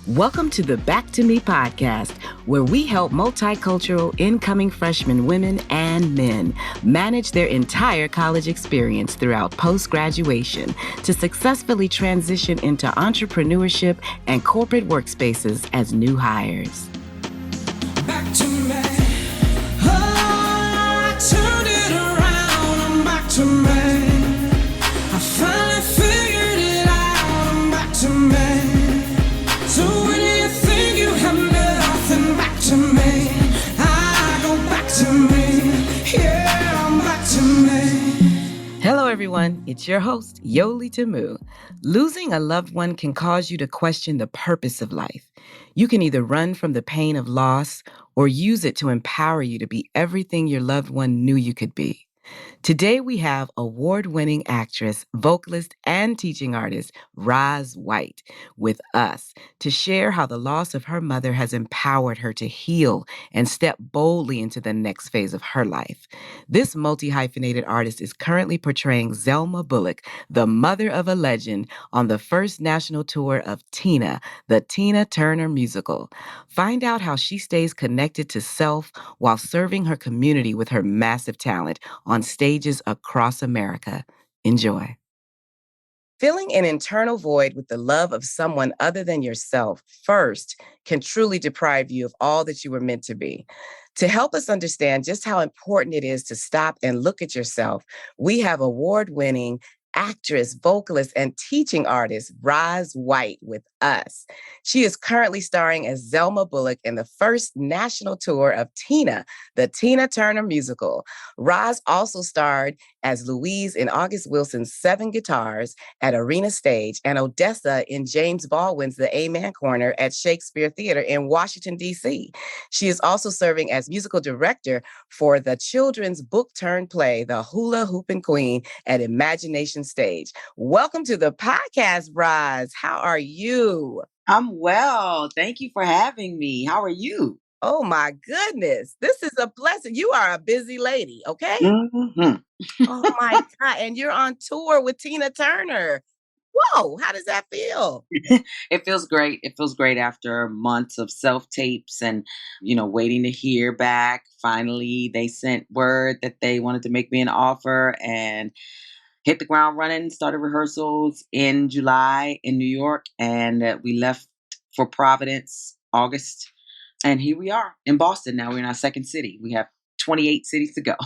Welcome to the Back to Me podcast, where we help multicultural incoming freshman women and men manage their entire college experience throughout post-graduation to successfully transition into entrepreneurship and corporate workspaces as new hires. Back to me. Oh, I turned it around. I'm back to me. I finally figured it out. I'm back to me. So when you think you have nothing, back to me. I go back to me. Yeah, I'm back to me. Hello, everyone. It's your host, Yoli Tamu. Losing a loved one can cause you to question the purpose of life. You can either run from the pain of loss or use it to empower you to be everything your loved one knew you could be. Today, we have award-winning actress, vocalist, and teaching artist, Roz White, with us to share how the loss of her mother has empowered her to heal and step boldly into the next phase of her life. This multi-hyphenated artist is currently portraying Zelma Bullock, the mother of a legend, on the first national tour of Tina, the Tina Turner musical. Find out how she stays connected to self while serving her community with her massive talent on stages across America. Enjoy. Filling an internal void with the love of someone other than yourself first can truly deprive you of all that you were meant to be. To help us understand just how important it is to stop and look at yourself, we have award-winning actress, vocalist, and teaching artist, Roz White, with us. She is currently starring as Zelma Bullock in the first national tour of Tina, the Tina Turner musical. Roz also starred as Louise in August Wilson's Seven Guitars at Arena Stage and Odessa in James Baldwin's The Amen Corner at Shakespeare Theater in Washington, D.C. She is also serving as musical director for the children's book-turned-play, The Hula Hoopin' Queen, at Imagination Stage. Welcome to the podcast, Roz. How are you? I'm well. Thank you for having me. How are you? Oh my goodness. This is a blessing. You are a busy lady, okay? Mm-hmm. Oh my God. And you're on tour with Tina Turner. Whoa, how does that feel? It feels great. It feels great after months of self-tapes and, waiting to hear back. Finally, they sent word that they wanted to make me an offer and hit the ground running, started rehearsals in July in New York, and we left for Providence August. And here we are in Boston now. We're in our second city. We have 28 cities to go.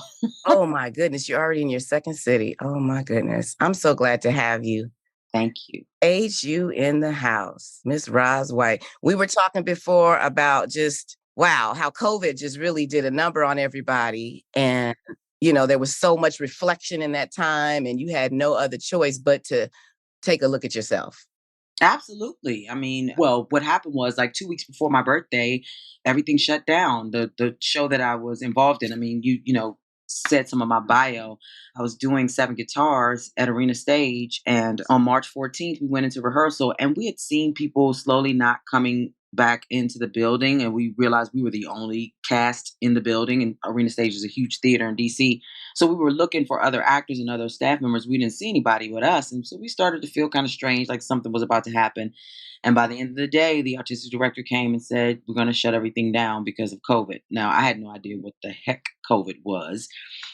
Oh my goodness, you're already in your second city. Oh my goodness. I'm so glad to have you. Thank you. HU in the house, Miss Roz White. We were talking before about just, wow, how COVID just really did a number on everybody. And, there was so much reflection in that time and you had no other choice but to take a look at yourself. Absolutely. I mean, well, what happened was like 2 weeks before my birthday, everything shut down. The show that I was involved in, I mean, you said some of my bio. I was doing Seven Guitars at Arena Stage, and on March 14th, we went into rehearsal, and we had seen people slowly not coming back into the building, and we realized we were the only cast in the building, and Arena Stage is a huge theater in DC. So we were looking for other actors and other staff members. We didn't see anybody but us, and so we started to feel kind of strange, like something was about to happen. And by the end of the day, the artistic director came and said, we're going to shut everything down because of COVID. Now, I had no idea what the heck COVID was.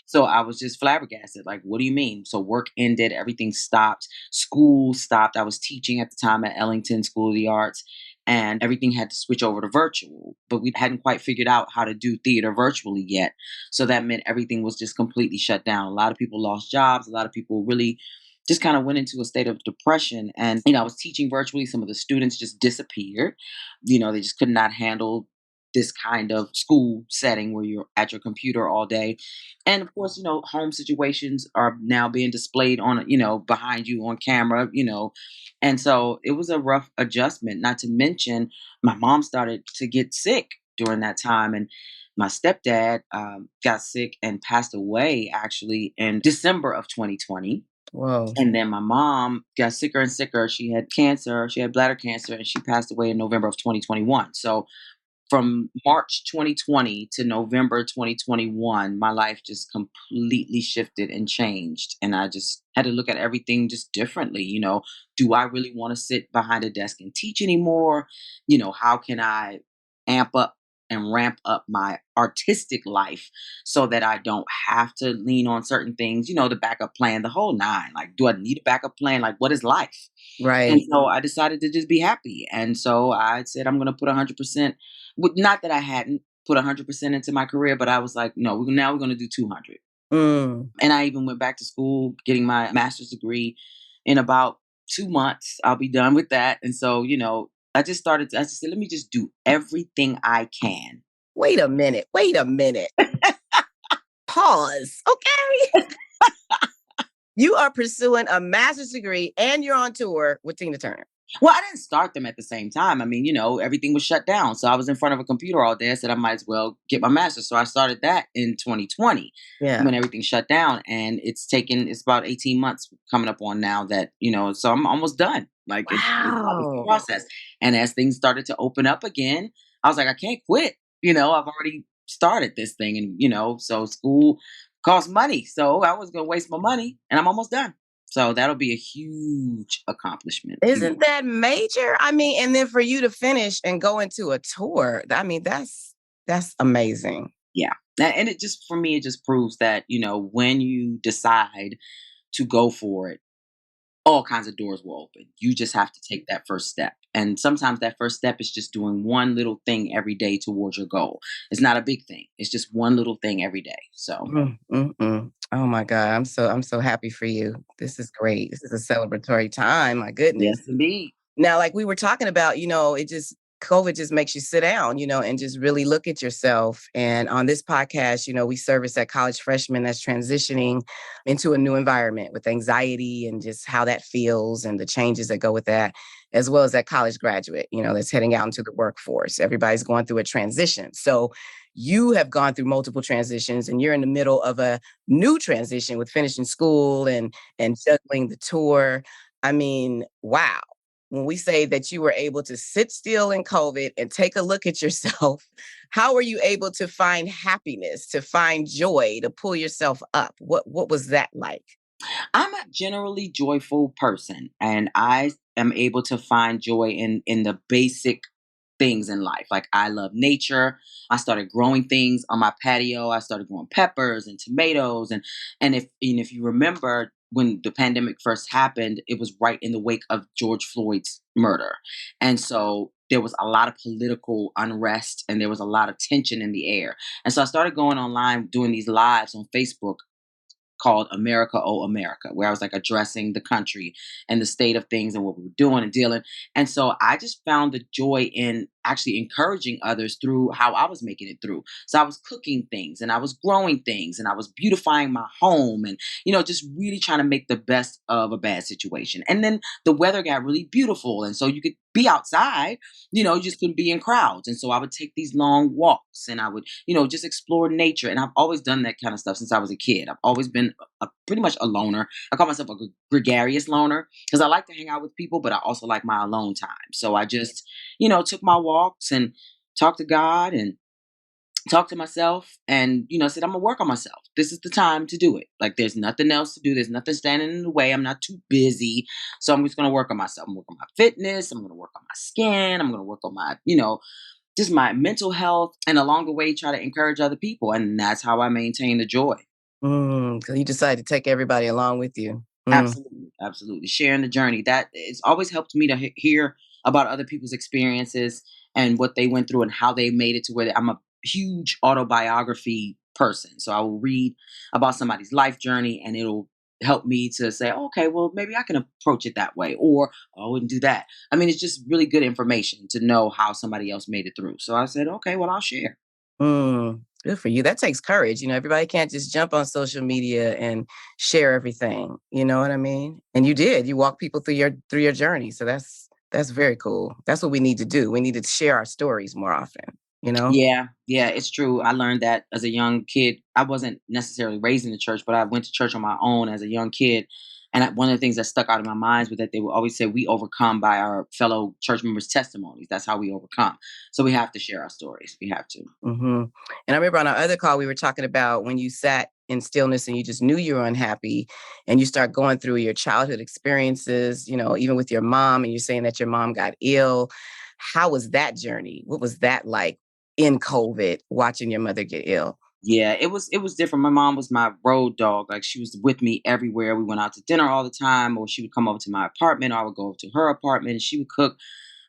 So I was just flabbergasted. Like, what do you mean? So work ended, everything stopped, school stopped. I was teaching at the time at Ellington School of the Arts, and everything had to switch over to virtual. But we hadn't quite figured out how to do theater virtually yet. So that meant everything was just completely shut down. A lot of people lost jobs. A lot of people really just kind of went into a state of depression. And, I was teaching virtually. Some of the students just disappeared. They just could not handle this kind of school setting where you're at your computer all day. And of course, home situations are now being displayed on, behind you on camera, And so it was a rough adjustment, not to mention my mom started to get sick during that time. And my stepdad got sick and passed away actually in December of 2020. Whoa. And then my mom got sicker and sicker. She had cancer. She had bladder cancer, and she passed away in November of 2021. So from March 2020 to November 2021, my life just completely shifted and changed. And I just had to look at everything just differently. Do I really want to sit behind a desk and teach anymore? How can I amp up and ramp up my artistic life so that I don't have to lean on certain things, the backup plan, the whole nine. Like, do I need a backup plan? Like, what is life? And Right. so I decided to just be happy. And so I said, I'm going to put 100%. Not that I hadn't put 100% into my career, but I was like, no, now we're going to do 200. Mm. And I even went back to school, getting my master's degree in about 2 months. I'll be done with that. And so, I just said, let me just do everything I can. Wait a minute. Wait a minute. Pause. Okay. You are pursuing a master's degree and you're on tour with Tina Turner. Well, I didn't start them at the same time. I mean, everything was shut down. So I was in front of a computer all day. I said I might as well get my master's. So I started that in 2020 Yeah. when everything shut down. And it's about 18 months coming up on now that, so I'm almost done. Like it's almost a Wow. process. And as things started to open up again, I was like, I can't quit. I've already started this thing and, so school costs money. So I was going to waste my money and I'm almost done. So that'll be a huge accomplishment. Isn't that major? I mean, and then for you to finish and go into a tour, I mean, that's amazing. Yeah. And it just, for me, it just proves that, when you decide to go for it, all kinds of doors will open. You just have to take that first step. And sometimes that first step is just doing one little thing every day towards your goal. It's not a big thing. It's just one little thing every day. So Oh my God. I'm so happy for you. This is great. This is a celebratory time. My goodness. yes, indeed. Now, like we were talking about, COVID just makes you sit down, and just really look at yourself. And on this podcast, we service that college freshman that's transitioning into a new environment with anxiety and just how that feels and the changes that go with that, as well as that college graduate, that's heading out into the workforce. Everybody's going through a transition. So you have gone through multiple transitions and you're in the middle of a new transition with finishing school and juggling the tour. I mean, wow. When we say that you were able to sit still in COVID and take a look at yourself, how were you able to find happiness, to find joy, to pull yourself up? What was that like? I'm a generally joyful person, and I am able to find joy in the basic things in life. Like, I love nature. I started growing things on my patio. I started growing peppers and tomatoes, and if you remember when the pandemic first happened, it was right in the wake of George Floyd's murder, and so there was a lot of political unrest and there was a lot of tension in the air. And so I started going online doing these lives on Facebook called America, Oh America, where I was like addressing the country and the state of things and what we were doing and dealing. And so I just found the joy in actually encouraging others through how I was making it through. So I was cooking things and I was growing things and I was beautifying my home and, just really trying to make the best of a bad situation. And then the weather got really beautiful. And so you could be outside, you just couldn't be in crowds. And so I would take these long walks and I would, just explore nature. And I've always done that kind of stuff since I was a kid. I've always been pretty much a loner. I call myself a gregarious loner because I like to hang out with people, but I also like my alone time. So I just, took my walks and talked to God and talked to myself and, said, I'm going to work on myself. This is the time to do it. Like, there's nothing else to do. There's nothing standing in the way. I'm not too busy. So I'm just going to work on myself. I'm going to work on my fitness. I'm going to work on my skin. I'm going to work on my, just my mental health. And along the way, try to encourage other people. And that's how I maintain the joy. So you decided to take everybody along with you. Absolutely. Absolutely. Sharing the journey. That it's always helped me to hear about other people's experiences and what they went through and how they made it to where I'm a huge autobiography person. So I will read about somebody's life journey and it'll help me to say, okay, well, maybe I can approach it that way, or I wouldn't do that. I mean, it's just really good information to know how somebody else made it through. So I said, okay, well, I'll share. Good for you. That takes courage. Everybody can't just jump on social media and share everything. You know what I mean? And you did. You walk people through your journey. So that's very cool. That's what we need to do. We need to share our stories more often. Yeah, it's true. I learned that as a young kid. I wasn't necessarily raised in the church, but I went to church on my own as a young kid. And one of the things that stuck out in my mind was that they would always say, we overcome by our fellow church members' testimonies. That's how we overcome. So we have to share our stories. We have to. And I remember on our other call, we were talking about when you sat in stillness and you just knew you were unhappy and you start going through your childhood experiences, even with your mom, and you're saying that your mom got ill. How was that journey? What was that like in COVID, watching your mother get ill? Yeah, it was different. My mom was my road dog. Like, she was with me everywhere. We went out to dinner all the time, or she would come over to my apartment, or I would go over to her apartment and she would cook.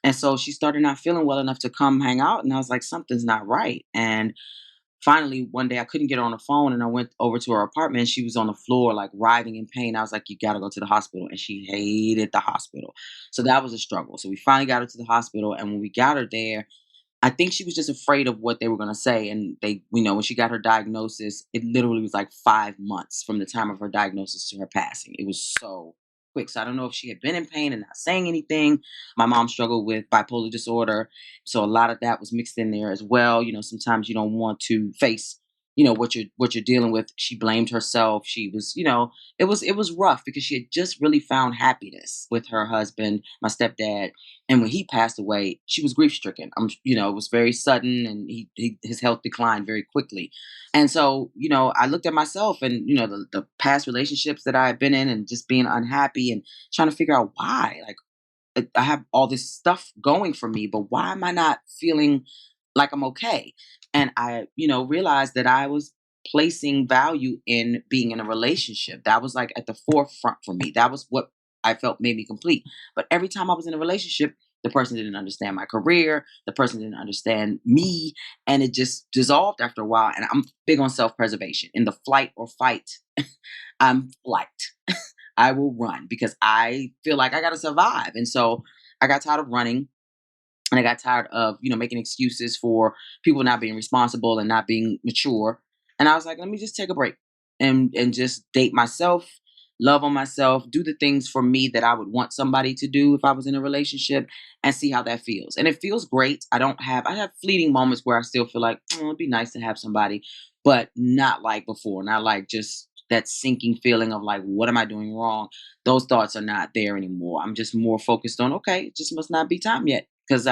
And so she started not feeling well enough to come hang out. And I was like, something's not right. And finally, one day I couldn't get her on the phone and I went over to her apartment and she was on the floor, like writhing in pain. I was like, you got to go to the hospital. And she hated the hospital. So that was a struggle. So we finally got her to the hospital. And when we got her there, I think she was just afraid of what they were gonna say, and when she got her diagnosis, it literally was like 5 months from the time of her diagnosis to her passing. It was so quick. So I don't know if she had been in pain and not saying anything. My mom struggled with bipolar disorder, so a lot of that was mixed in there as well. Sometimes you don't want to face, what you're dealing with. She blamed herself. She was, it was rough because she had just really found happiness with her husband, my stepdad, and when he passed away, she was grief stricken. It was very sudden, and his health declined very quickly. And so, I looked at myself and the past relationships that I had been in, and just being unhappy and trying to figure out why. Like, I have all this stuff going for me, but why am I not feeling like I'm okay? And I, realized that I was placing value in being in a relationship. That was like at the forefront for me. That was what I felt made me complete. But every time I was in a relationship, the person didn't understand my career, the person didn't understand me, and it just dissolved after a while. And I'm big on self preservation. In the flight or fight, I'm flight. I will run because I feel like I got to survive. And so I got tired of running, and I got tired of, making excuses for people not being responsible and not being mature. And I was like, let me just take a break and just date myself, love on myself, do the things for me that I would want somebody to do if I was in a relationship, and see how that feels. And it feels great. I have fleeting moments where I still feel like, oh, it'd be nice to have somebody, but not like before, not like just that sinking feeling of like, what am I doing wrong? Those thoughts are not there anymore. I'm just more focused on, okay, it just must not be time yet because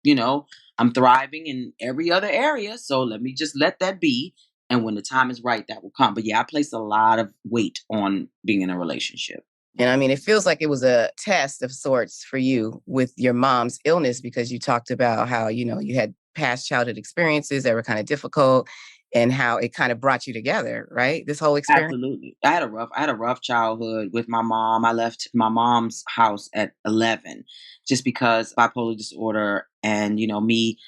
you know, I'm thriving in every other area. So let me just let that be. And when the time is right, that will come. But yeah, I place a lot of weight on being in a relationship. And I mean, it feels like it was a test of sorts for you with your mom's illness, because you talked about how, you had past childhood experiences that were kind of difficult and how it kind of brought you together, right? This whole experience. Absolutely. I had a rough childhood with my mom. I left my mom's house at 11 just because bipolar disorder and, me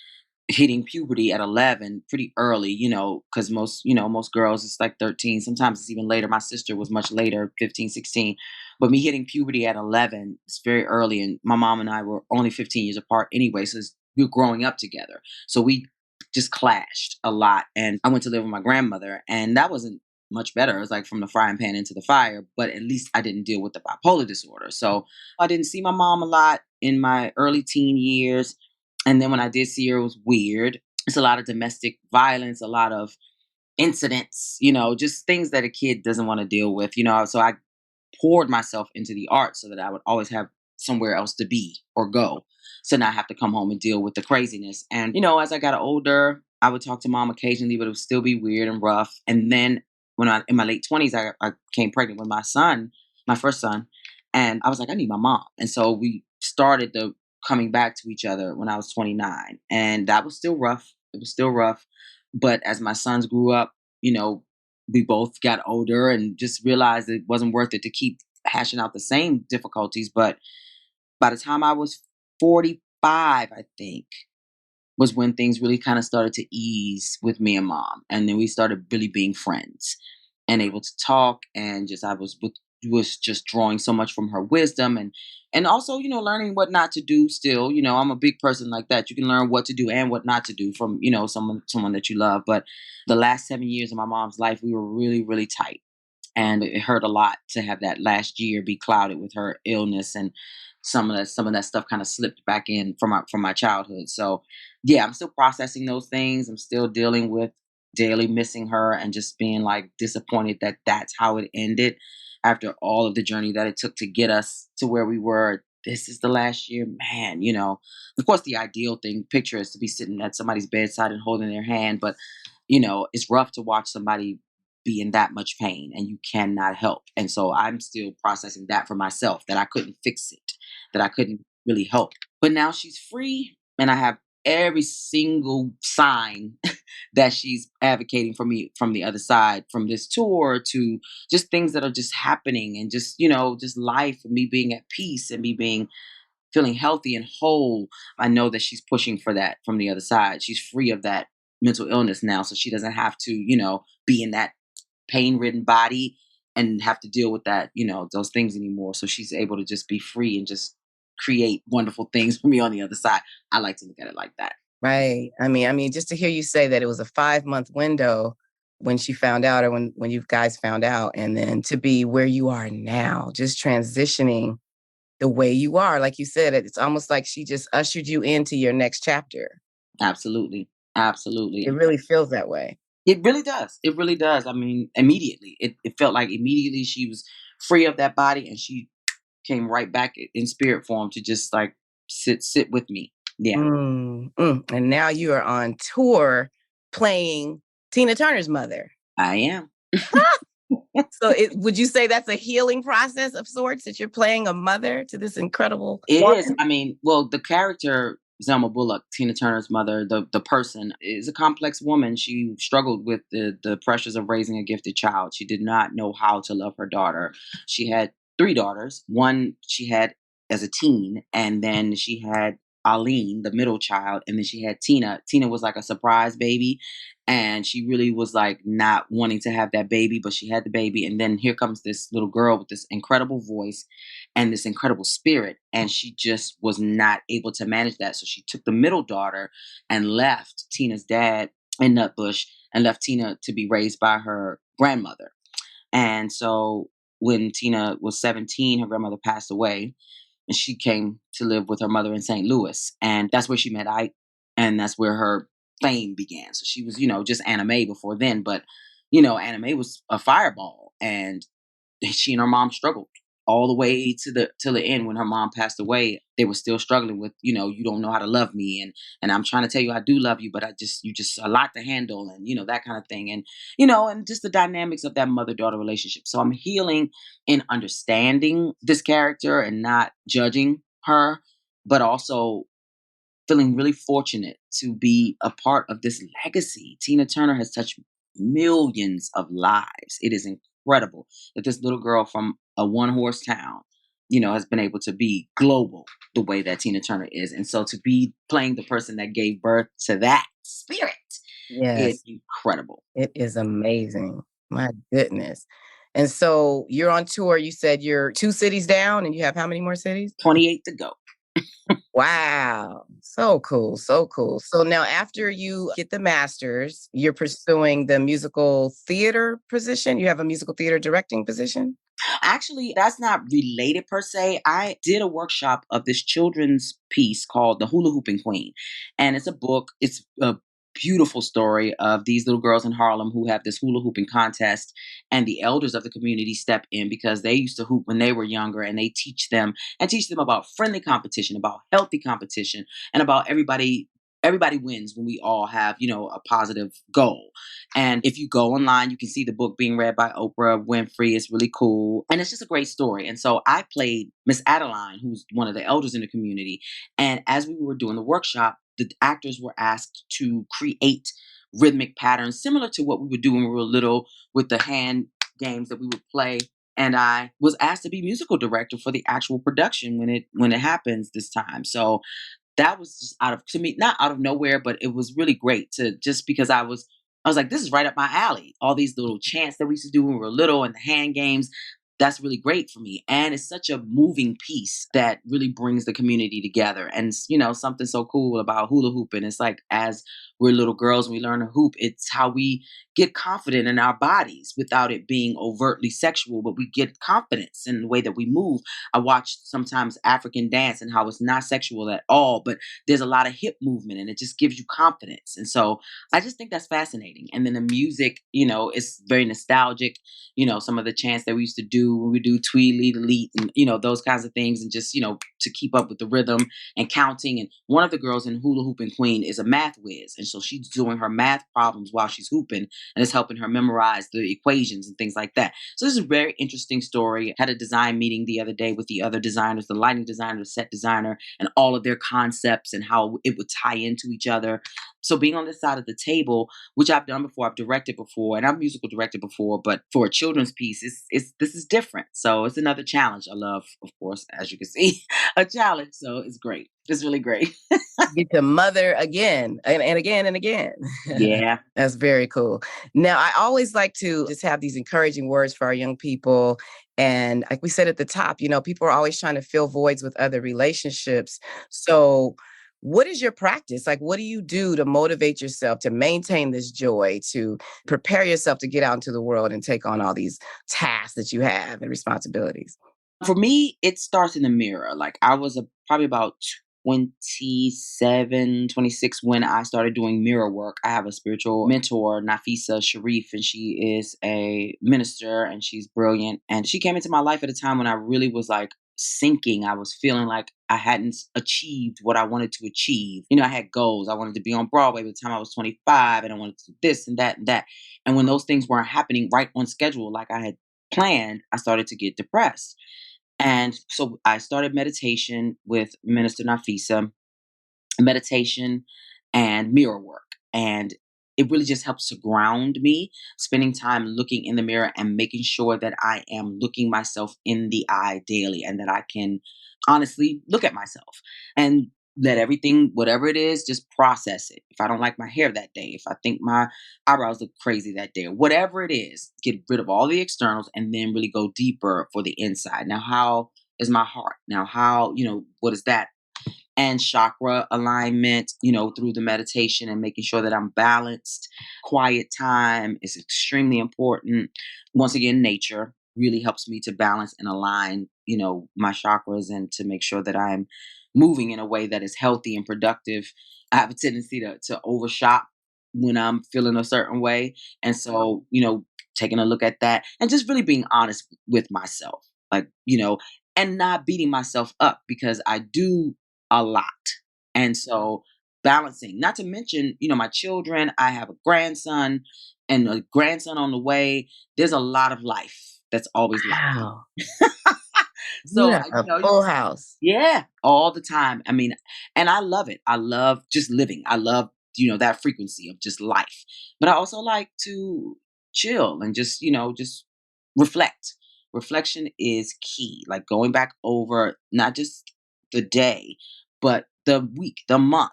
hitting puberty at 11 pretty early, because most girls it's like 13. Sometimes it's even later. My sister was much later, 15, 16. But me hitting puberty at 11 is very early. And my mom and I were only 15 years apart anyway. So we were growing up together. So we just clashed a lot. And I went to live with my grandmother, and that wasn't much better. It was like from the frying pan into the fire, but at least I didn't deal with the bipolar disorder. So I didn't see my mom a lot in my early teen years. And then when I did see her, it was weird. It's a lot of domestic violence, a lot of incidents, just things that a kid doesn't want to deal with, So I poured myself into the art so that I would always have somewhere else to be or go. So now I have to come home and deal with the craziness. And, as I got older, I would talk to mom occasionally, but it would still be weird and rough. And then when in my late 20s, I became pregnant with my son, my first son. And I was like, I need my mom. And so we started the coming back to each other when I was 29. And that was still rough. It was still rough. But as my sons grew up, we both got older and just realized it wasn't worth it to keep hashing out the same difficulties. But by the time I was 45, I think, was when things really kind of started to ease with me and mom. And then we started really being friends and able to talk. And was just drawing so much from her wisdom, and also, learning what not to do still. I'm a big person like that. You can learn what to do and what not to do from, someone that you love. But the last 7 years of my mom's life, we were really, really tight. And it hurt a lot to have that last year be clouded with her illness, and some of that stuff kind of slipped back in from my childhood. So yeah, I'm still processing those things. I'm still dealing with daily missing her and just being like disappointed that that's how it ended. after all of the journey that it took to get us to where we were. This is the last year, man. Of course, the ideal thing picture is to be sitting at somebody's bedside and holding their hand, but it's rough to watch somebody be in that much pain and you cannot help. And so I'm still processing that for myself, that I couldn't fix it, that I couldn't really help. But now she's free and I have every single sign that she's advocating for me from the other side, from this tour to just things that are just happening, and just life, and me being at peace, and me being feeling healthy and whole. I know that she's pushing for that from the other side. She's free of that mental illness now, so she doesn't have to, be in that pain-ridden body and have to deal with that, those things anymore. So she's able to just be free and just create wonderful things for me on the other side. I like to look at it like that. Right. I mean, just to hear you say that it was a 5-month window when she found out, or when you guys found out, and then to be where you are now, just transitioning the way you are. Like you said, it's almost like she just ushered you into your next chapter. Absolutely. Absolutely. It really feels that way. It really does. It really does. I mean, immediately. It felt like immediately she was free of that body and she came right back in spirit form to just like sit with me. Yeah. And now you are on tour playing Tina Turner's mother. I am. So would you say that's a healing process of sorts, that you're playing a mother to this incredible It woman? is. I mean, well, the character Zelma Bullock, Tina Turner's mother, the person is a complex woman. She struggled with the pressures of raising a gifted child. She did not know how to love her daughter. She had 3 daughters. One she had as a teen, and then she had Aline, the middle child, and then she had Tina. Tina was like a surprise baby, and she really was like not wanting to have that baby, but she had the baby. And then here comes this little girl with this incredible voice and this incredible spirit, and she just was not able to manage that. So she took the middle daughter and left Tina's dad in Nutbush and left Tina to be raised by her grandmother. And so when Tina was 17, her grandmother passed away, and she came to live with her mother in St. Louis. And that's where she met Ike, and that's where her fame began. So she was, just anime before then, but anime was a fireball, and she and her mom struggled all the way to the end. When her mom passed away, they were still struggling with, you don't know how to love me, and I'm trying to tell you I do love you, but you just a lot to handle, and that kind of thing. And and just the dynamics of that mother-daughter relationship. So I'm healing in understanding this character and not judging her, but also feeling really fortunate to be a part of this legacy. Tina Turner has touched millions of lives. It is incredible that this little girl from a one-horse town, has been able to be global the way that Tina Turner is. And so to be playing the person that gave birth to that spirit Yes, is incredible. it is amazing. My goodness. And so you're on tour. You said you're 2 cities down and you have how many more cities? 28 to go. Wow. So cool. So cool. So now after you get the master's, you're pursuing the musical theater position. You have a musical theater directing position? Actually, that's not related per se. I did a workshop of this children's piece called The Hula Hooping Queen. And it's a book. It's a beautiful story of these little girls in Harlem who have this hula hooping contest, and the elders of the community step in because they used to hoop when they were younger, and they teach them about friendly competition, about healthy competition, and about everybody wins when we all have, a positive goal. And if you go online, you can see the book being read by Oprah Winfrey. It's really cool. And it's just a great story. And so I played Miss Adeline, who's one of the elders in the community. And as we were doing the workshop, the actors were asked to create rhythmic patterns similar to what we would do when we were little with the hand games that we would play. And I was asked to be musical director for the actual production when it happens this time. So that was just to me, not out of nowhere, but it was really great to just because I was like, this is right up my alley. All these little chants that we used to do when we were little and the hand games. That's really great for me. And it's such a moving piece that really brings the community together. And, something so cool about hula hooping. It's like, as we're little girls, we learn to hoop. It's how we get confident in our bodies without it being overtly sexual, but we get confidence in the way that we move. I watch sometimes African dance and how it's not sexual at all, but there's a lot of hip movement and it just gives you confidence. And so I just think that's fascinating. And then the music, is very nostalgic. Some of the chants that we used to do do when we do Tweedly, Delete, and those kinds of things, and just to keep up with the rhythm and counting. And one of the girls in Hula Hooping Queen is a math whiz, and so she's doing her math problems while she's hooping, and it's helping her memorize the equations and things like that. So this is a very interesting story. Had a design meeting the other day with the other designers, the lighting designer, the set designer, and all of their concepts and how it would tie into each other. So being on this side of the table, which I've done before, I've directed before, and I've musical directed before, but for a children's piece, this is different. So it's another challenge. I love, of course, as you can see, a challenge. So it's great. It's really great. Get to mother again and again and again. Yeah. That's very cool. Now, I always like to just have these encouraging words for our young people. And like we said at the top, people are always trying to fill voids with other relationships. So what is your practice? Like, what do you do to motivate yourself to maintain this joy, to prepare yourself to get out into the world and take on all these tasks that you have and responsibilities? For me, it starts in the mirror. Like I was probably about 27, 26 when I started doing mirror work. I have a spiritual mentor, Nafisa Sharif, and she is a minister and she's brilliant. And she came into my life at a time when I really was like sinking. I was feeling like I hadn't achieved what I wanted to achieve. I had goals. I wanted to be on Broadway by the time I was 25, and I wanted to do this and that and that. And when those things weren't happening right on schedule, like I had planned, I started to get depressed. And so I started meditation with Minister Nafisa, meditation and mirror work. And it really just helps to ground me, spending time looking in the mirror and making sure that I am looking myself in the eye daily and that I can honestly look at myself and let everything, whatever it is, just process it. If I don't like my hair that day, if I think my eyebrows look crazy that day, or whatever it is, get rid of all the externals and then really go deeper for the inside. Now, how is my heart? Now, what is that? And chakra alignment, through the meditation and making sure that I'm balanced. Quiet time is extremely important. Once again, nature really helps me to balance and align, my chakras and to make sure that I'm moving in a way that is healthy and productive. I have a tendency to overshop when I'm feeling a certain way. And so, taking a look at that and just really being honest with myself, like, and not beating myself up because I do a lot. And so balancing, not to mention, my children, I have a grandson and a grandson on the way. There's a lot of life that's always life. Wow. So, Yeah, a full house. yeah, all the time. I mean, and I love it. I love just living. I love, that frequency of just life. But I also like to chill and just reflect. Reflection is key. Like going back over not just the day, but the week, the month,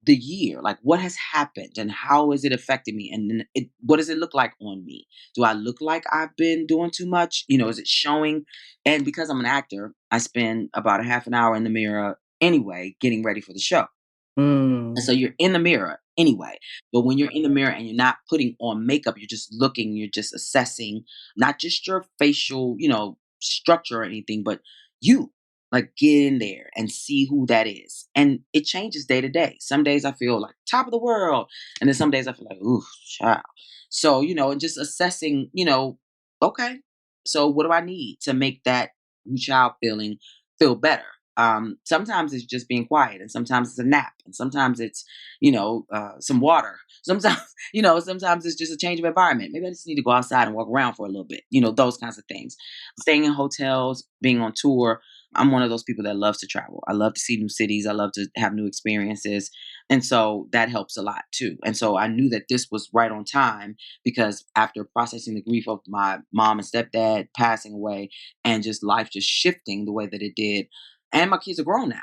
the year. Like what has happened and how is it affecting me? And then what does it look like on me? Do I look like I've been doing too much? Is it showing? And because I'm an actor, I spend about a half an hour in the mirror anyway, getting ready for the show. And so you're in the mirror anyway. But when you're in the mirror and you're not putting on makeup, you're just looking, you're just assessing not just your facial, structure or anything, but you. Like get in there and see who that is. And it changes day to day. Some days I feel like top of the world. And then some days I feel like, ooh, child. So, and just assessing, okay, so what do I need to make that new child feeling feel better? Sometimes it's just being quiet, and sometimes it's a nap, and sometimes it's, some water. Sometimes, sometimes it's just a change of environment. Maybe I just need to go outside and walk around for a little bit, those kinds of things. Staying in hotels, being on tour. I'm one of those people that loves to travel. I love to see new cities. I love to have new experiences. And so that helps a lot too. And so I knew that this was right on time because after processing the grief of my mom and stepdad passing away and just life just shifting the way that it did, and my kids are grown now.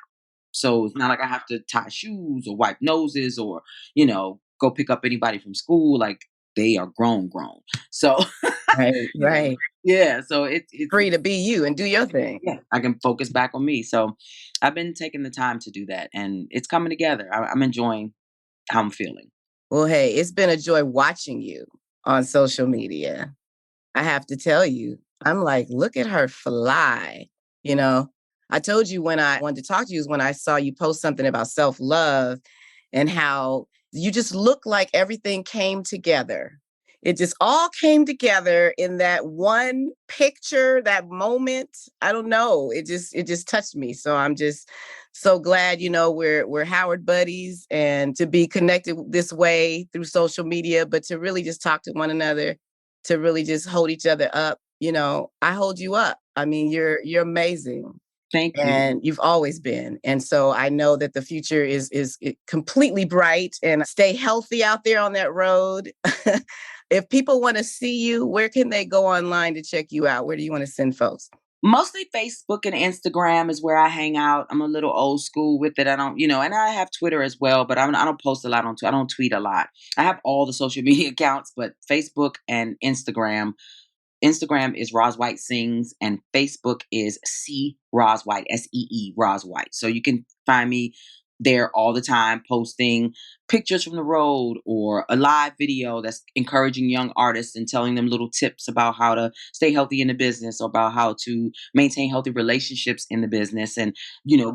So it's not like I have to tie shoes or wipe noses or, go pick up anybody from school. Like they are grown. So Right, right. yeah. So it's Free to be you and do your thing. yeah, I can focus back on me. So I've been taking the time to do that and it's coming together. I'm enjoying how I'm feeling. Well, hey, it's been a joy watching you on social media. I have to tell you, I'm like, look at her fly. You know, I told you when I wanted to talk to you is when I saw you post something about self-love and how you just look like everything came together. it just all came together in that one picture, that moment. I don't know. It just touched me. So I'm just so glad, we're Howard buddies, and to be connected this way through social media, but to really just talk to one another, to really just hold each other up. I hold you up. I mean, you're amazing. Thank you. And you've always been. And so I know that the future is completely bright, and stay healthy out there on that road. If people want to see you, where can they go online to check you out? Where do you want to send folks? Mostly Facebook and Instagram is where I hang out. I'm a little old school with it. I don't, and I have Twitter as well, but I don't post a lot on Twitter. I don't tweet a lot. I have all the social media accounts, but Facebook and Instagram. Instagram is Roz White Sings, and Facebook is C Roz White, SEE Roz White. So you can find me there all the time, posting pictures from the road or a live video that's encouraging young artists and telling them little tips about how to stay healthy in the business, or about how to maintain healthy relationships in the business, and,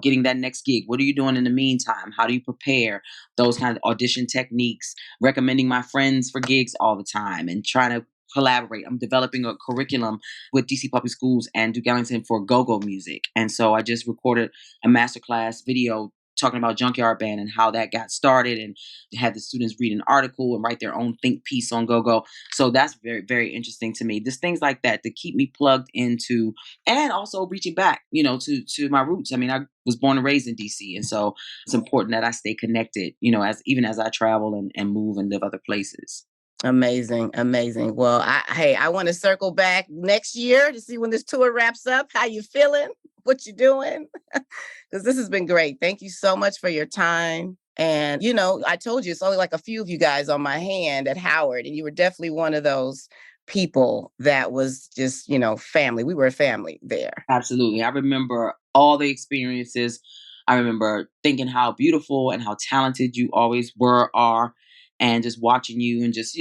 getting that next gig. What are you doing in the meantime? How do you prepare? Those kind of audition techniques, recommending my friends for gigs all the time, and trying to collaborate. I'm developing a curriculum with DC Public Schools and Duke Ellington for go-go music. And so I just recorded a masterclass video talking about Junkyard Band and how that got started, and had the students read an article and write their own think piece on go-go. So that's very, very interesting to me. Just things like that to keep me plugged into, and also reaching back, to my roots. I mean, I was born and raised in DC. And so it's important that I stay connected, even as I travel and move and live other places. Amazing. Amazing. Well, I want to circle back next year to see when this tour wraps up. How you feeling? What you doing? Because this has been great. Thank you so much for your time. And, I told you it's only like a few of you guys on my hand at Howard, and you were definitely one of those people that was just, family. We were a family there. Absolutely. I remember all the experiences. I remember thinking how beautiful and how talented you always are. And just watching you, and just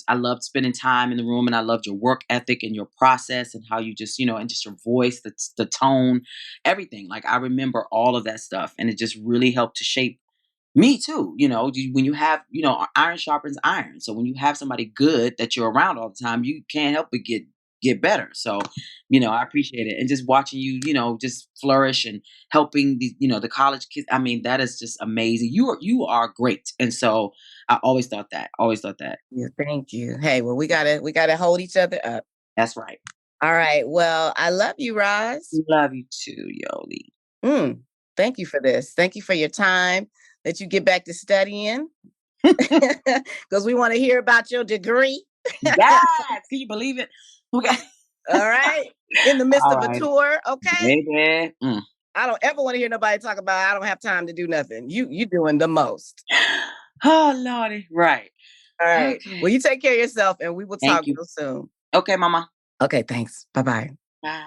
I loved spending time in the room, and I loved your work ethic and your process, and how you just, and just your voice, the tone, everything. Like, I remember all of that stuff, and it just really helped to shape me too. When you have, iron sharpens iron. So when you have somebody good that you're around all the time, you can't help but get better. So, I appreciate it. And just watching you, just flourish and helping the college kids. I mean, that is just amazing. You are great. And so I always thought that. Yeah, thank you. Hey, well, we gotta hold each other up. That's right. All right. Well, I love you, Roz. Love you too, Yoli. Thank you for this. Thank you for your time that you get back to studying, because we want to hear about your degree. Yes. Can you believe it? Okay. All right. In the midst All of right. a tour. Okay. Baby. I don't ever want to hear nobody talk about, I don't have time to do nothing. You doing the most. Oh, Lordy. Right. All right. Okay. Well, you take care of yourself, and we will Thank talk you. real soon. Okay, Mama. Okay. Thanks. Bye-bye. Bye.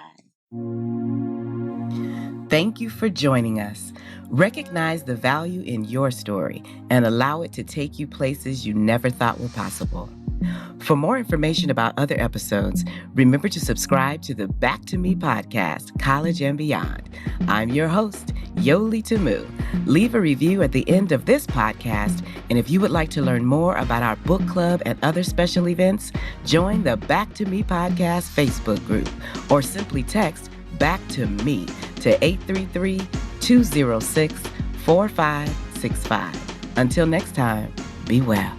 Thank you for joining us. Recognize the value in your story and allow it to take you places you never thought were possible. For more information about other episodes, remember to subscribe to the Back to Me podcast, College and Beyond. I'm your host, Yoli Tamu. Leave a review at the end of this podcast, and if you would like to learn more about our book club and other special events, join the Back to Me podcast Facebook group, or simply text Back to Me to 833-206-4565. Until next time, be well.